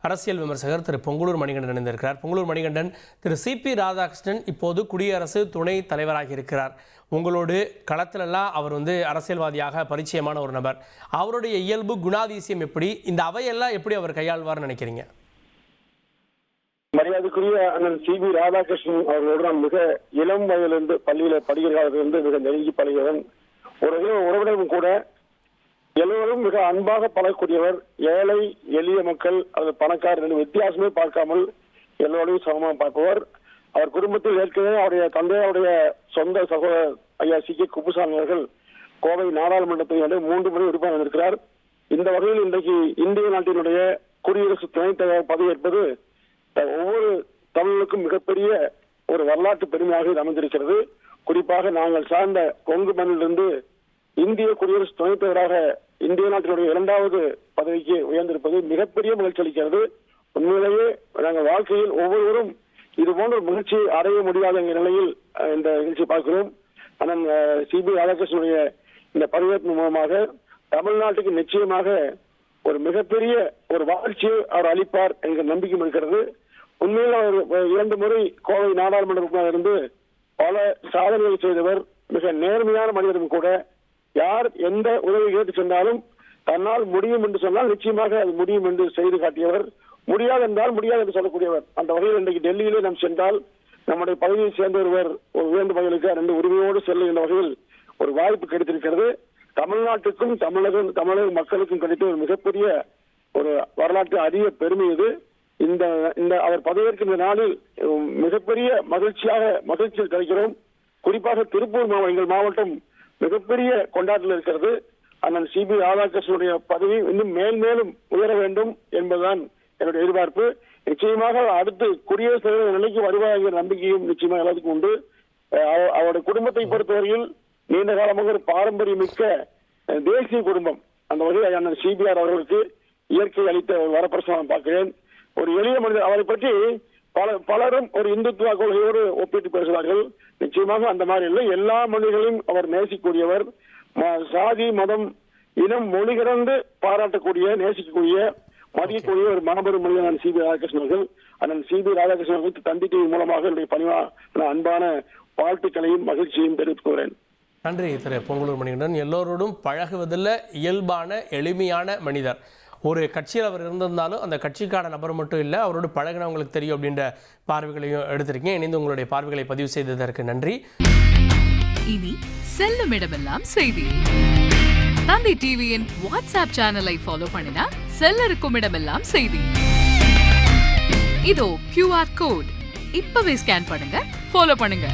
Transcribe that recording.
அரசியல் விமர்சகர் திரு பொங்கலூர் மணிகண்டன் இணைந்திருக்கிறார். பொங்கலூர் மணிகண்டன், திரு சிபி ராதாகிருஷ்ணன் இப்போது குடியரசு துணைத் தலைவராக இருக்கிறார். உங்களோடு களத்திலெல்லாம் அவர் அரசியல்வாதியாக பரிச்சயமான ஒரு நபர். அவருடைய இயல்பு குணாதிசயம் எப்படி, இந்த அவையெல்லாம் எப்படி அவர் கையாள்வார்னு நினைக்கிறீங்க? மரியாதைக்குரிய அண்ணன் சிபி ராதாகிருஷ்ணன் அவர்களோடு நான் மிக இளம் வயதிலிருந்து பள்ளியில படிக்கிறதிலிருந்து மிக நெருங்கி பழகியவன். ஒரு உறவினரும் கூட. எல்லோரும் மிக அன்பாக பழகக்கூடியவர். ஏழை எளிய மக்கள் அல்லது பணக்காரர் என்று வித்தியாசமே பார்க்காமல் எல்லோரையும் சமமாக பார்ப்பவர். அவர் குடும்பத்தில் ஏற்கனவே அவருடைய தந்தையாருடைய சொந்த சகோதரர் ஐயா சி.கே. குப்புசாமி அவர்கள் கோவை நாடாளுமன்றத்தில் 3 முறை உறுப்பினர் இருக்கிறார். இந்த வகையில் இன்றைக்கு இந்திய நாட்டினுடைய குடியரசு துணைத் தலைவர் பதவியேற்பது ஒவ்வொரு தமிழர்களுக்கும் மிகப்பெரிய ஒரு வரலாற்று பெருமையாக இது அமைந்திருக்கிறது. குறிப்பாக நாங்கள் சார்ந்த கொங்கு மண்ணிலிருந்து இந்திய குடியரசு துணைத் தலைவராக இந்திய நாட்டினுடைய 2வது பதவிக்கு உயர்ந்திருப்பது மிகப்பெரிய மகிழ்ச்சி அளிக்கிறது. உண்மையிலேயே நாங்கள் வாழ்க்கையில் ஒவ்வொருவரும் இது போன்ற மகிழ்ச்சியை அடைய முடியாத நிலையில் இந்த நிகழ்ச்சியை பார்க்கிறோம். அண்ணன் சிபி ராதாகிருஷ்ணனுடைய இந்த பதவியேற்பு மூலமாக தமிழ்நாட்டுக்கு நிச்சயமாக ஒரு மிகப்பெரிய ஒரு வளர்ச்சியை அவர் அளிப்பார் என்கிற நம்பிக்கை இருக்கிறது. உண்மையில் அவர் 2 முறை கோவை நாடாளுமன்ற இருந்து பல சாதனைகளை செய்தவர். மிக நேர்மையான மனிதரும் கூட. யார் எந்த உதவி கேட்டு சென்றாலும் தன்னால் முடியும் என்று சொன்னால் நிச்சயமாக அது முடியும் என்று செய்து காட்டியவர். முடியாது என்றால் முடியாது என்று சொல்லக்கூடியவர். அந்த வகையில் இன்றைக்கு டெல்லியிலே நாம் சென்றால் நம்முடைய பதவியை சேர்ந்த ஒருவர் ஒரு உயர்ந்த பதவிகளுக்கு 2 உரிமையோடு செல்ல என்ற வகையில் ஒரு வாய்ப்பு கிடைத்திருக்கிறது. தமிழ்நாட்டுக்கும் தமிழக மக்களுக்கும் கிடைத்த ஒரு மிகப்பெரிய ஒரு வரலாற்று அரிய பெருமை இது. இந்த அவர் பதவியேற்கின்ற நாளில் மிகப்பெரிய மகிழ்ச்சியில் கிடைக்கிறோம். குறிப்பாக திருப்பூர் எங்கள் மாவட்டம் மிகப்பெரிய கொண்டாட்டத்தில் இருக்கிறது. அண்ணன் சிபி ராதாகிருஷ்ணனுடைய பதவி இன்னும் மேலும் உயர வேண்டும் என்பதுதான் என்னுடைய எதிர்பார்ப்பு. நிச்சயமாக அடுத்து குடியரசுத் தலைவர் நிலைக்கு வருவார் என்கிற நம்பிக்கையும் நிச்சயமாக எல்லாத்துக்கும் உண்டு. அவருடைய குடும்பத்தை பொறுத்தவரையில் நீண்ட காலமாக ஒரு பாரம்பரியமிக்க தேசிய குடும்பம். அந்த வகையில் அண்ணன் சிபிஆர் அவர்களுக்கு இயற்கை அளித்த ஒரு வரப்பிரசாதம் பார்க்கிறேன். ஒரு எளிய மனிதர். அவரை பற்றி பலரும் ஒரு இந்துத்துவ கொள்கையோடு ஒப்பிட்டு பேசுவார்கள். நிச்சயமாக அந்த மாதிரி இல்லை. எல்லா மனிதர்களையும் அவர் நேசிக்கக்கூடியவர். சாதி மதம் இனம் மொழி கடந்து பாராட்டக்கூடிய நேசிக்கக்கூடிய மதிக்கக்கூடிய ஒரு மாபெரும் மனிதன் சிபி ராதாகிருஷ்ணன் அவர்கள். அண்ணன் சிபி ராதாகிருஷ்ணன் அவர்களுக்கு தந்தி டிவி மூலமாக என்னுடைய பணிவான அன்பான வாழ்த்துக்களையும் மகிழ்ச்சியையும் தெரிவித்துக்கிறேன். நன்றி திரு பொங்கலூர் மணிகண்டன். எல்லோரோடும் பழகுவதில் இயல்பான எளிமையான மனிதர். ஒரு கட்சியில் அவர் இருந்திருந்தாலும் அந்த கட்சிக்கான நபர் மட்டும் இல்லை, அவரோடு பழகினவங்களுக்கு தெரியும் அப்படின்ற பார்வைகளையும் எடுத்திருக்கீங்க. இணைந்து உங்களுடைய பார்வைகளை பதிவு செய்ததற்கு நன்றி. இனி செல்லும் இடமெல்லாம் செய்தி. தந்தி டிவியின் வாட்ஸ்அப் சேனலை ஃபாலோ பண்ணினா செல்ல இருக்கும் இடமெல்லாம் செய்தி. இதோ QR கோட் இப்பவே ஸ்கேன் பண்ணுங்க, ஃபாலோ பண்ணுங்க.